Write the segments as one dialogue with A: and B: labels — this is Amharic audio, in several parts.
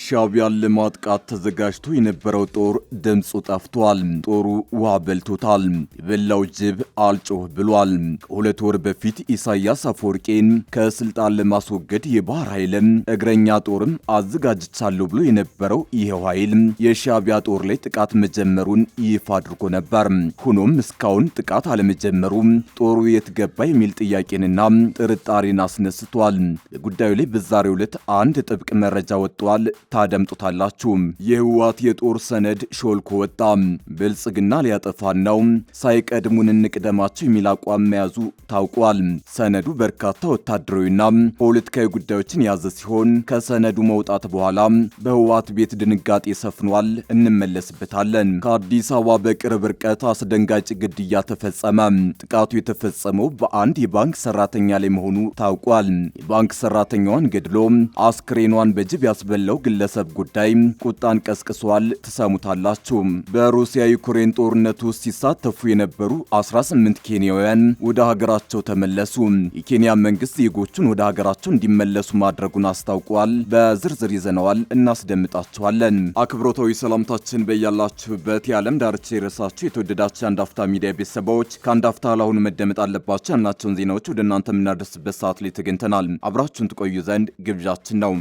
A: ሻዕቢያን ለማጥቃት ተዘጋጅቶ የነበረው ጦር ድምፁ ጠፍቷል። ጦሩ ውሃ በልቶታል። የበላው ጅብ አልጮህ ብሏል። ከሁለት ወር በፊት ኢሳያስ አፈወርቄን ከስልጣን ለማስወገድ የባህር ኃይልም እግረኛ ጦርም አዘጋጅቻለሁ ብሎ የነበረው ይሄው ኃይል የሻዕቢያ ጦር ላይ ጥቃት መጀመሩን ይፋ አድርጎ ነበር። ሆኖም እስካሁን ጥቃት አለመጀመሩ ጦሩ የት ገባ የሚል ጥያቄንና ጥርጣሬን አስነስቷል። በጉዳዩ ላይ በዛሬው ዕለት አንድ ጥብቅ መረጃ ወጥቷል። ታደምጡታላችሁ። የህወሓት የጦር ሰነድ ሾልኮ ወጣ። ብልጽግና ሊያጠፋን ነው፣ ሳይቀድሙን እንቅደማቸው የሚል አቋም መያዙ ታውቋል። ሰነዱ በርካታ ወታደራዊና ፖለቲካዊ ጉዳዮችን የያዘ ሲሆን ከሰነዱ መውጣት በኋላ በህወሓት ቤት ድንጋጤ ሰፍኗል። እንመለስበታለን። ከአዲስ አበባ በቅርብ ርቀት አስደንጋጭ ግድያ ተፈጸመ። ጥቃቱ የተፈጸመው በአንድ የባንክ ሰራተኛ ላይ መሆኑ ታውቋል። የባንክ ሰራተኛዋን ገድሎ አስክሬኗን በጅብ ያስበላው ግለሰብ ጉዳይ ቁጣን ቀስቅሷል። ትሰሙታላችሁ። በሩሲያ ዩክሬን ጦርነት ውስጥ ሲሳተፉ የነበሩ 18 ኬንያውያን ወደ ሀገራቸው ተመለሱ። የኬንያ መንግስት ዜጎቹን ወደ ሀገራቸው እንዲመለሱ ማድረጉን አስታውቋል። በዝርዝር ይዘነዋል፣ እናስደምጣቸዋለን። አክብሮታዊ ሰላምታችን በያላችሁበት የዓለም ዳርቻ የረሳችሁ የተወደዳችሁ የአንድ አፍታ ሚዲያ ቤተሰቦች ከአንድ አፍታ ለአሁኑ መደመጥ አለባቸው ያልናቸውን ዜናዎች ወደ እናንተ የምናደርስበት ሰዓት ላይ ተገኝተናል። አብራችሁን ትቆዩ ዘንድ ግብዣችን ነው።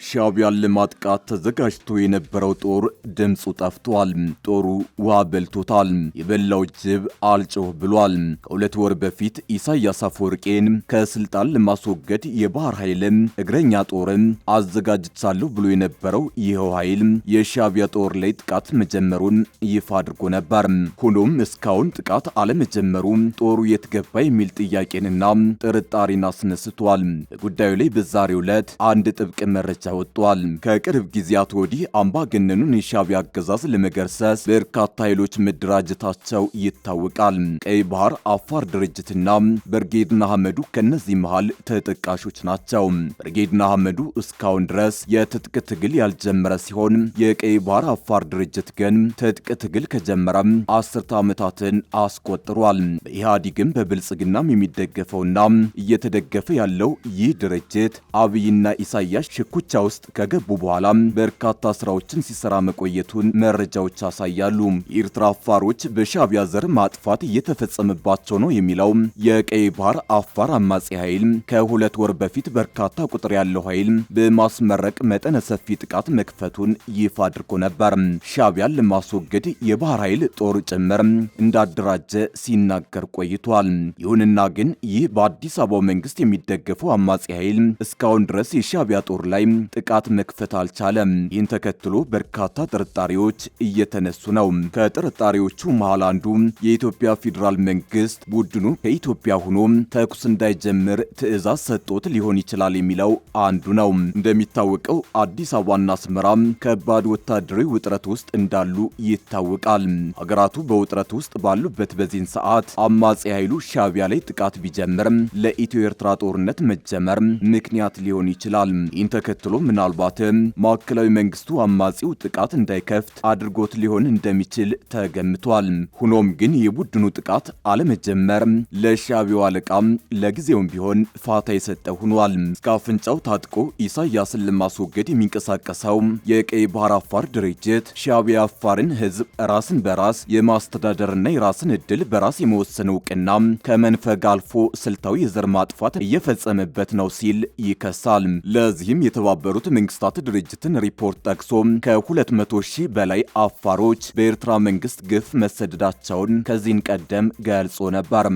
A: ሻዕቢያን ለማጥቃት ተዘጋጅቶ የነበረው ጦር ድምፁ ጠፍቷል። ጦሩ ውሃ በልቶታል። የበላው ጅብ አልጮህ ብሏል። ከሁለት ወር በፊት ኢሳያስ አፈወርቄን ከስልጣን ለማስወገድ የባህር ኃይልም እግረኛ ጦርም አዘጋጅቻለሁ ብሎ የነበረው ይኸው ኃይል የሻዕቢያ ጦር ላይ ጥቃት መጀመሩን ይፋ አድርጎ ነበር። ሆኖም እስካሁን ጥቃት አለመጀመሩ ጦሩ የት ገባ የሚል ጥያቄንና ጥርጣሬን አስነስቷል። በጉዳዩ ላይ በዛሬው ዕለት አንድ ጥብቅ መረጃ ወጥቷል። ከቅርብ ጊዜያት ወዲህ አምባገነኑን የሻዕቢያ አገዛዝ ለመገርሰስ በርካታ ኃይሎች መደራጀታቸው ይታወቃል። ቀይ ባህር አፋር ድርጅትና ብርጌድ ንሓመዱ ከነዚህ መሃል ተጠቃሾች ናቸው። ብርጌድ ንሓመዱ እስካሁን ድረስ የትጥቅ ትግል ያልጀመረ ሲሆን የቀይ ባህር አፋር ድርጅት ግን ትጥቅ ትግል ከጀመረ 10 ዓመታትን አስቆጥሯል። በኢህአዴግም በብልጽግናም የሚደገፈውና እየተደገፈ ያለው ይህ ድርጅት አብይና ኢሳያስ ሽኩቻ ውስጥ ከገቡ በኋላ በርካታ ስራዎችን ሲሰራ መቆየቱን መረጃዎች ያሳያሉ። የኤርትራ አፋሮች በሻዕቢያ ዘር ማጥፋት እየተፈጸመባቸው ነው የሚለው የቀይ ባህር አፋር አማጺ ኃይል ከሁለት ወር በፊት በርካታ ቁጥር ያለው ኃይል በማስመረቅ መጠነ ሰፊ ጥቃት መክፈቱን ይፋ አድርጎ ነበር። ሻዕቢያን ለማስወገድ የባህር ኃይል ጦር ጭምር እንዳደራጀ ሲናገር ቆይቷል። ይሁንና ግን ይህ በአዲስ አበባው መንግስት የሚደገፈው አማጺ ኃይል እስካሁን ድረስ የሻዕቢያ ጦር ላይ ጥቃት መክፈት አልቻለም። ይህን ተከትሎ በርካታ ጥርጣሬዎች እየተነሱ ነው። ከጥርጣሬዎቹ መሃል አንዱ የኢትዮጵያ ፌዴራል መንግስት ቡድኑ ከኢትዮጵያ ሆኖ ተኩስ እንዳይጀምር ትዕዛዝ ሰጥቶት ሊሆን ይችላል የሚለው አንዱ ነው። እንደሚታወቀው አዲስ አበባና አስመራ ከባድ ወታደራዊ ውጥረት ውስጥ እንዳሉ ይታወቃል። ሀገራቱ በውጥረት ውስጥ ባሉበት በዚህን ሰዓት አማጺ ኃይሉ ሻዕቢያ ላይ ጥቃት ቢጀምር ለኢትዮ ኤርትራ ጦርነት መጀመር ምክንያት ሊሆን ይችላል። ይህን ተከትሎ ምናልባትም ማዕከላዊ መንግስቱ አማጺው ጥቃት እንዳይከፍት አድርጎት ሊሆን እንደሚችል ተገምቷል። ሆኖም ግን የቡድኑ ጥቃት አለመጀመር ለሻዕቢያው አለቃም ለጊዜውም ቢሆን ፋታ የሰጠ ሆኗል። እስከ አፍንጫው ታጥቆ ኢሳያስን ለማስወገድ የሚንቀሳቀሰው የቀይ ባህር አፋር ድርጅት ሻዕቢያ አፋርን ህዝብ ራስን በራስ የማስተዳደርና የራስን እድል በራስ የመወሰን እውቅና ከመንፈግ አልፎ ስልታዊ የዘር ማጥፋት እየፈጸመበት ነው ሲል ይከሳል። ለዚህም የተባበሩት መንግስታት ድርጅትን ሪፖርት ጠቅሶ ከ200 ሺህ በላይ አፋሮች በኤርትራ መንግስት ግፍ መሰደዳቸውን ከዚህ ቀደም ገልጾ ነበር።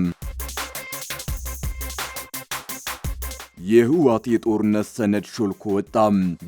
A: የህወሓት የጦርነት ሰነድ ሾልኮ ወጣ።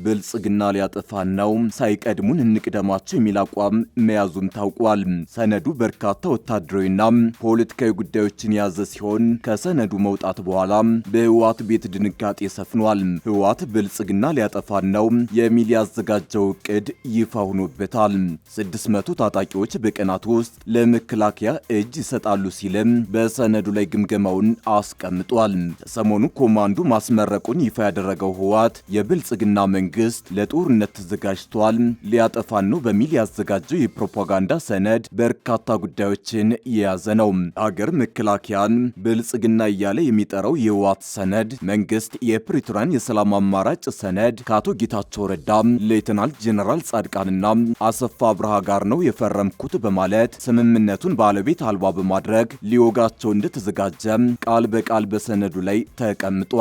A: ብልጽግና ሊያጠፋን ነው፣ ሳይቀድሙን እንቅደማቸው የሚል አቋም መያዙም ታውቋል። ሰነዱ በርካታ ወታደራዊና ፖለቲካዊ ጉዳዮችን የያዘ ሲሆን ከሰነዱ መውጣት በኋላ በህወሓት ቤት ድንጋጤ ሰፍኗል። ህወሓት ብልጽግና ሊያጠፋን ነው የሚል ያዘጋጀው እቅድ ይፋ ሆኖበታል። 600 ታጣቂዎች በቀናት ውስጥ ለመከላከያ እጅ ይሰጣሉ ሲልም በሰነዱ ላይ ግምገማውን አስቀምጧል። ከሰሞኑ ኮማንዶ ማስመረቁን ይፋ ያደረገው ህወሓት የብልጽግና መንግስት ለጦርነት ተዘጋጅቷል፣ ሊያጠፋን ነው በሚል ያዘጋጀው የፕሮፓጋንዳ ሰነድ በርካታ ጉዳዮችን የያዘ ነው። አገር መከላከያን ብልጽግና እያለ የሚጠራው የህወሓት ሰነድ መንግስት የፕሪቶሪያን የሰላም አማራጭ ሰነድ ከአቶ ጌታቸው ረዳ፣ ሌተናል ጄኔራል ጻድቃንና አሰፋ አብርሃ ጋር ነው የፈረምኩት በማለት ስምምነቱን ባለቤት አልባ በማድረግ ሊወጋቸው እንደተዘጋጀ ቃል በቃል በሰነዱ ላይ ተቀምጧል።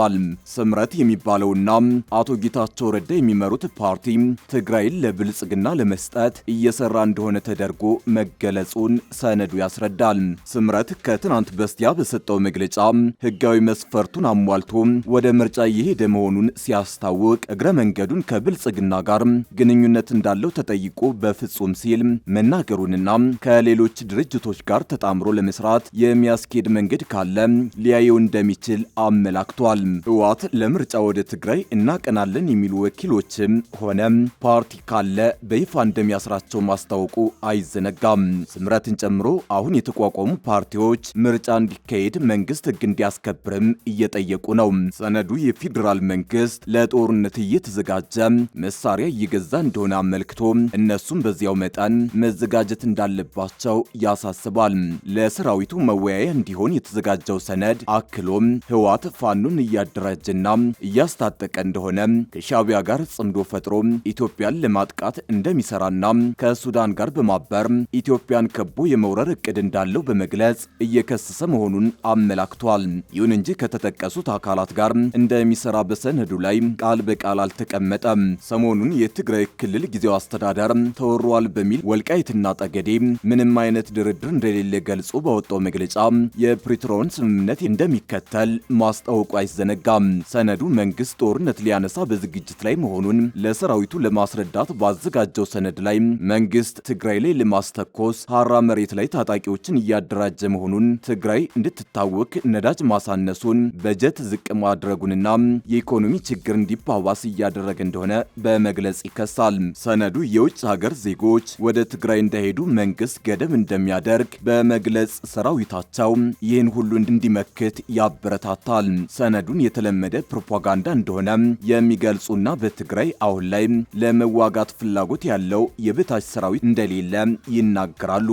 A: ስምረት የሚባለውና አቶ ጌታቸው ረዳ የሚመሩት ፓርቲ ትግራይን ለብልጽግና ለመስጠት እየሰራ እንደሆነ ተደርጎ መገለጹን ሰነዱ ያስረዳል። ስምረት ከትናንት በስቲያ በሰጠው መግለጫ ህጋዊ መስፈርቱን አሟልቶ ወደ ምርጫ እየሄደ መሆኑን ሲያስታውቅ እግረ መንገዱን ከብልጽግና ጋር ግንኙነት እንዳለው ተጠይቆ በፍጹም ሲል መናገሩንና ከሌሎች ድርጅቶች ጋር ተጣምሮ ለመስራት የሚያስኬድ መንገድ ካለ ሊያየው እንደሚችል አመላክቷል። ህወሓት ለምርጫ ወደ ትግራይ እናቀናለን የሚሉ ወኪሎችም ሆነ ፓርቲ ካለ በይፋ እንደሚያስራቸው ማስታወቁ አይዘነጋም። ስምረትን ጨምሮ አሁን የተቋቋሙ ፓርቲዎች ምርጫ እንዲካሄድ መንግስት ህግ እንዲያስከብርም እየጠየቁ ነው። ሰነዱ የፌዴራል መንግስት ለጦርነት እየተዘጋጀ መሳሪያ እየገዛ እንደሆነ አመልክቶ እነሱም በዚያው መጠን መዘጋጀት እንዳለባቸው ያሳስባል። ለሰራዊቱ መወያያ እንዲሆን የተዘጋጀው ሰነድ አክሎም ህወሓት ፋኖን እያደራጀና እያስታጠቀ እንደሆነ ከሻዕቢያ ጋር ጽምዶ ፈጥሮ ኢትዮጵያን ለማጥቃት እንደሚሰራና ከሱዳን ጋር በማበር ኢትዮጵያን ከቦ የመውረር እቅድ እንዳለው በመግለጽ እየከሰሰ መሆኑን አመላክቷል። ይሁን እንጂ ከተጠቀሱት አካላት ጋር እንደሚሰራ በሰነዱ ላይ ቃል በቃል አልተቀመጠም። ሰሞኑን የትግራይ ክልል ጊዜያዊ አስተዳደር ተወሯል በሚል ወልቃይትና ጠገዴ ምንም አይነት ድርድር እንደሌለ ገልጾ ባወጣው መግለጫ የፕሪቶሪያውን ስምምነት እንደሚከተል ማስታወቁ አይዘነጋም። ሰነዱ መንግስት ጦርነት ሊያነሳ በዝግጅት ላይ መሆኑን ለሰራዊቱ ለማስረዳት ባዘጋጀው ሰነድ ላይ መንግስት ትግራይ ላይ ለማስተኮስ ሐራ መሬት ላይ ታጣቂዎችን እያደራጀ መሆኑን፣ ትግራይ እንድትታወክ ነዳጅ ማሳነሱን፣ በጀት ዝቅ ማድረጉንና የኢኮኖሚ ችግር እንዲባባስ እያደረገ እንደሆነ በመግለጽ ይከሳል። ሰነዱ የውጭ ሀገር ዜጎች ወደ ትግራይ እንዳይሄዱ መንግስት ገደብ እንደሚያደርግ በመግለጽ ሰራዊታቸው ይህን ሁሉ እንዲመክት ያበረታታል። ሰነዱን የተለመደ ፕሮፓጋንዳ እንደሆነ የሚገልጹና በትግራይ አሁን ላይ ለመዋጋት ፍላጎት ያለው የበታች ሰራዊት እንደሌለ ይናገራሉ።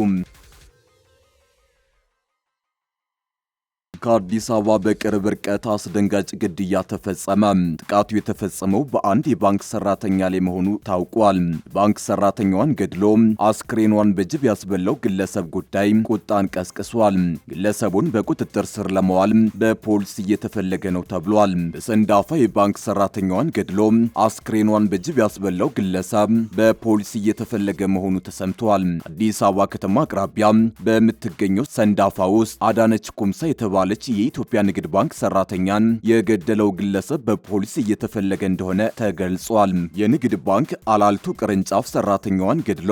A: ከአዲስ አበባ በቅርብ ርቀት አስደንጋጭ ግድያ ተፈጸመ። ጥቃቱ የተፈጸመው በአንድ የባንክ ሰራተኛ ላይ መሆኑ ታውቋል። ባንክ ሰራተኛዋን ገድሎ አስክሬኗን በጅብ ያስበላው ግለሰብ ጉዳይ ቁጣን ቀስቅሷል። ግለሰቡን በቁጥጥር ስር ለማዋል በፖሊስ እየተፈለገ ነው ተብሏል። በሰንዳፋ የባንክ ሰራተኛዋን ገድሎ አስክሬኗን በጅብ ያስበላው ግለሰብ በፖሊስ እየተፈለገ መሆኑ ተሰምቷል። አዲስ አበባ ከተማ አቅራቢያ በምትገኘው ሰንዳፋ ውስጥ አዳነች ኩምሳ የተባለ የኢትዮጵያ ንግድ ባንክ ሰራተኛን የገደለው ግለሰብ በፖሊስ እየተፈለገ እንደሆነ ተገልጿል። የንግድ ባንክ አላልቱ ቅርንጫፍ ሰራተኛዋን ገድሎ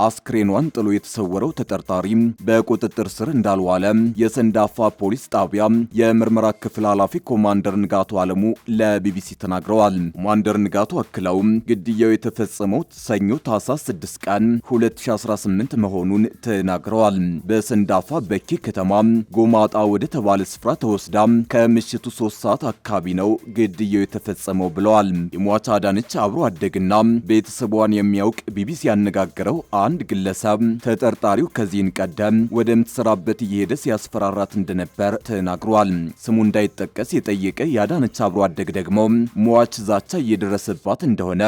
A: አስክሬኗን ጥሎ የተሰወረው ተጠርጣሪ በቁጥጥር ስር እንዳልዋለ የሰንዳፋ ፖሊስ ጣቢያ የምርመራ ክፍል ኃላፊ ኮማንደር ንጋቱ አለሙ ለቢቢሲ ተናግረዋል። ኮማንደር ንጋቱ አክለው ግድያው የተፈጸመው ሰኞ ታህሳስ 6 ቀን 2018 መሆኑን ተናግረዋል። በሰንዳፋ በኬ ከተማ ጎማጣ ወደ ተባለ ስፍራ ተወስዳ ከምሽቱ 3 ሰዓት አካባቢ ነው ግድያው የተፈጸመው ብለዋል። የሟች አዳነች አብሮ አደግና ቤተሰቧን የሚያውቅ ቢቢሲ ያነጋገረው አንድ ግለሰብ ተጠርጣሪው ከዚህን ቀደም ወደምትሰራበት እየሄደ ሲያስፈራራት እንደነበር ተናግሯል። ስሙ እንዳይጠቀስ የጠየቀ የአዳነች አብሮ አደግ ደግሞ ሟች ዛቻ እየደረሰባት እንደሆነ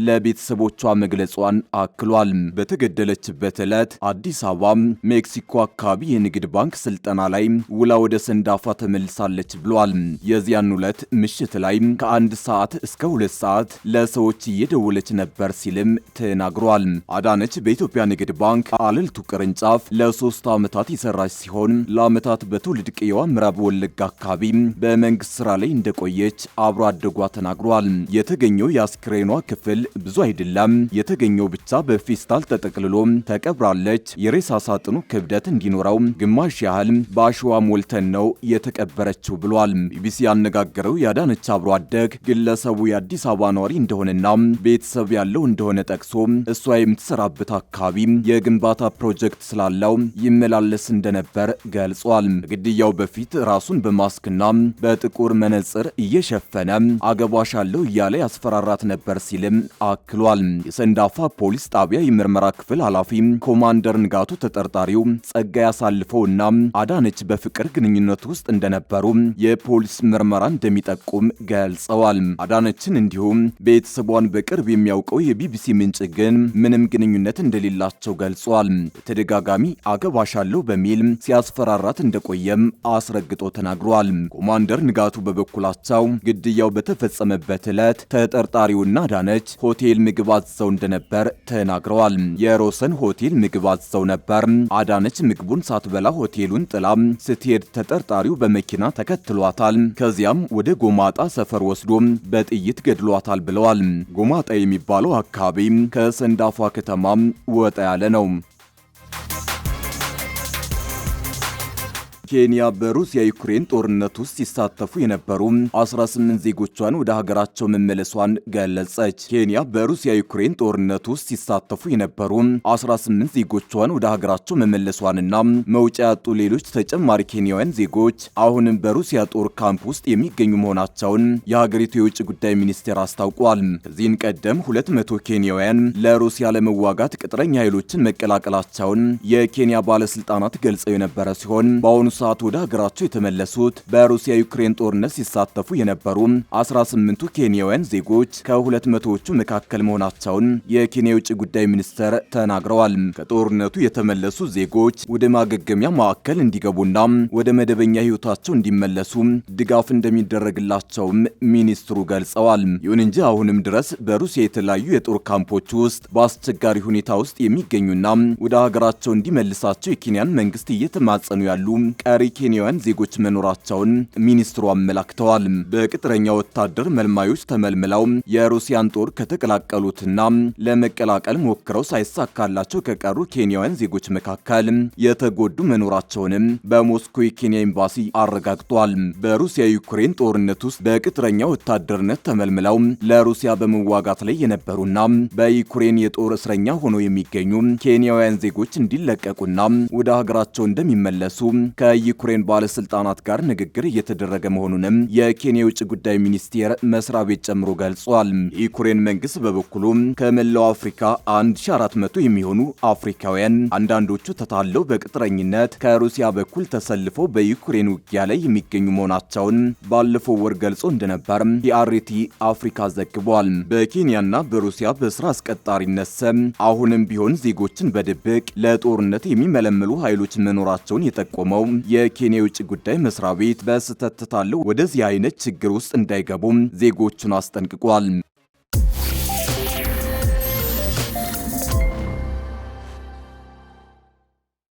A: ለቤተሰቦቿ መግለጿን አክሏል። በተገደለችበት ዕለት አዲስ አበባ ሜክሲኮ አካባቢ የንግድ ባንክ ስልጠና ላይ ውላ ወደ ሰንዳፋ ተመልሳለች ብሏል። የዚያን ዕለት ምሽት ላይ ከ1 ሰዓት እስከ 2 ሰዓት ለሰዎች እየደወለች ነበር ሲልም ተናግሯል። አዳነች በኢትዮጵያ ንግድ ባንክ አለልቱ ቅርንጫፍ ለ3 ዓመታት የሰራች ሲሆን ለዓመታት በትውልድ ቀየዋ ምዕራብ ወለጋ አካባቢ በመንግስት ስራ ላይ እንደቆየች አብሮ አደጓ ተናግሯል። የተገኘው የአስክሬኗ ክፍል ብዙ አይደለም፣ የተገኘው ብቻ በፌስታል ተጠቅልሎ ተቀብራለች። የሬሳ ሳጥኑ ክብደት እንዲኖረው ግማሽ ያህል በአሸዋ ሞልተን ነው የተቀበረችው ብሏል። ቢቢሲ ያነጋገረው ያዳነች አብሮ አደግ ግለሰቡ የአዲስ አበባ ነዋሪ እንደሆነና ቤተሰብ ያለው እንደሆነ ጠቅሶ እሷ የምትሰራበት አካባቢ የግንባታ ፕሮጀክት ስላለው ይመላለስ እንደነበር ገልጿል። ከግድያው በፊት ራሱን በማስክና በጥቁር መነጽር እየሸፈነ አገባሻለሁ እያለ ያስፈራራት ነበር ሲልም አክሏል። የሰንዳፋ ፖሊስ ጣቢያ የምርመራ ክፍል ኃላፊ ኮማንደር ንጋቱ ተጠርጣሪው ጸጋይ አሳልፈውና አዳነች በፍቅር ግንኙነት ውስጥ እንደነበሩ የፖሊስ ምርመራ እንደሚጠቁም ገልጸዋል። አዳነችን እንዲሁም ቤተሰቧን በቅርብ የሚያውቀው የቢቢሲ ምንጭ ግን ምንም ግንኙነት እንደሌላቸው ገልጿል። በተደጋጋሚ አገባሻለሁ በሚል ሲያስፈራራት እንደቆየም አስረግጦ ተናግሯል። ኮማንደር ንጋቱ በበኩላቸው ግድያው በተፈጸመበት ዕለት ተጠርጣሪውና አዳነች ሆቴል ምግብ አዝዘው እንደነበር ተናግረዋል። የሮሰን ሆቴል ምግብ አዝዘው ነበር። አዳነች ምግቡን ሳትበላ ሆቴሉን ጥላ ስትሄድ ተጠርጣሪው በመኪና ተከትሏታል። ከዚያም ወደ ጎማጣ ሰፈር ወስዶ በጥይት ገድሏታል ብለዋል። ጎማጣ የሚባለው አካባቢ ከሰንዳፋ ከተማ ወጣ ያለ ነው። ኬንያ በሩሲያ ዩክሬን ጦርነት ውስጥ ሲሳተፉ የነበሩ 18 ዜጎቿን ወደ ሀገራቸው መመለሷን ገለጸች። ኬንያ በሩሲያ ዩክሬን ጦርነት ውስጥ ሲሳተፉ የነበሩ 18 ዜጎቿን ወደ ሀገራቸው መመለሷንና መውጫ ያጡ ሌሎች ተጨማሪ ኬንያውያን ዜጎች አሁንም በሩሲያ ጦር ካምፕ ውስጥ የሚገኙ መሆናቸውን የሀገሪቱ የውጭ ጉዳይ ሚኒስቴር አስታውቋል። ከዚህን ቀደም 200 ኬንያውያን ለሩሲያ ለመዋጋት ቅጥረኛ ኃይሎችን መቀላቀላቸውን የኬንያ ባለስልጣናት ገልጸው የነበረ ሲሆን በአሁኑ ሰዓት ወደ ሀገራቸው የተመለሱት በሩሲያ ዩክሬን ጦርነት ሲሳተፉ የነበሩ 18ቱ ኬንያውያን ዜጎች ከ200ዎቹ መካከል መሆናቸውን የኬንያ የውጭ ጉዳይ ሚኒስትር ተናግረዋል። ከጦርነቱ የተመለሱ ዜጎች ወደ ማገገሚያ ማዕከል እንዲገቡና ወደ መደበኛ ሕይወታቸው እንዲመለሱ ድጋፍ እንደሚደረግላቸውም ሚኒስትሩ ገልጸዋል። ይሁን እንጂ አሁንም ድረስ በሩሲያ የተለያዩ የጦር ካምፖች ውስጥ በአስቸጋሪ ሁኔታ ውስጥ የሚገኙና ወደ ሀገራቸው እንዲመልሳቸው የኬንያን መንግስት እየተማጸኑ ያሉ ቀሪ ኬንያውያን ዜጎች መኖራቸውን ሚኒስትሩ አመላክተዋል። በቅጥረኛ ወታደር መልማዮች ተመልምለው የሩሲያን ጦር ከተቀላቀሉትና ለመቀላቀል ሞክረው ሳይሳካላቸው ከቀሩ ኬንያውያን ዜጎች መካከል የተጎዱ መኖራቸውንም በሞስኮ የኬንያ ኤምባሲ አረጋግጧል። በሩሲያ ዩክሬን ጦርነት ውስጥ በቅጥረኛ ወታደርነት ተመልምለው ለሩሲያ በመዋጋት ላይ የነበሩና በዩክሬን የጦር እስረኛ ሆነው የሚገኙ ኬንያውያን ዜጎች እንዲለቀቁና ወደ ሀገራቸው እንደሚመለሱ ከዩክሬን ባለስልጣናት ጋር ንግግር እየተደረገ መሆኑንም የኬንያ የውጭ ጉዳይ ሚኒስቴር መስሪያ ቤት ጨምሮ ገልጿል። የዩክሬን መንግስት በበኩሉ ከመላው አፍሪካ 1400 የሚሆኑ አፍሪካውያን አንዳንዶቹ ተታለው በቅጥረኝነት ከሩሲያ በኩል ተሰልፈው በዩክሬን ውጊያ ላይ የሚገኙ መሆናቸውን ባለፈው ወር ገልጾ እንደነበር ፒአርቲ አፍሪካ ዘግቧል። በኬንያና በሩሲያ በስራ አስቀጣሪነት ስም አሁንም ቢሆን ዜጎችን በድብቅ ለጦርነት የሚመለምሉ ኃይሎች መኖራቸውን የጠቆመው የኬንያ የውጭ ጉዳይ መስሪያ ቤት በስህተት ታለው ወደዚህ አይነት ችግር ውስጥ እንዳይገቡ ዜጎቹን አስጠንቅቋል።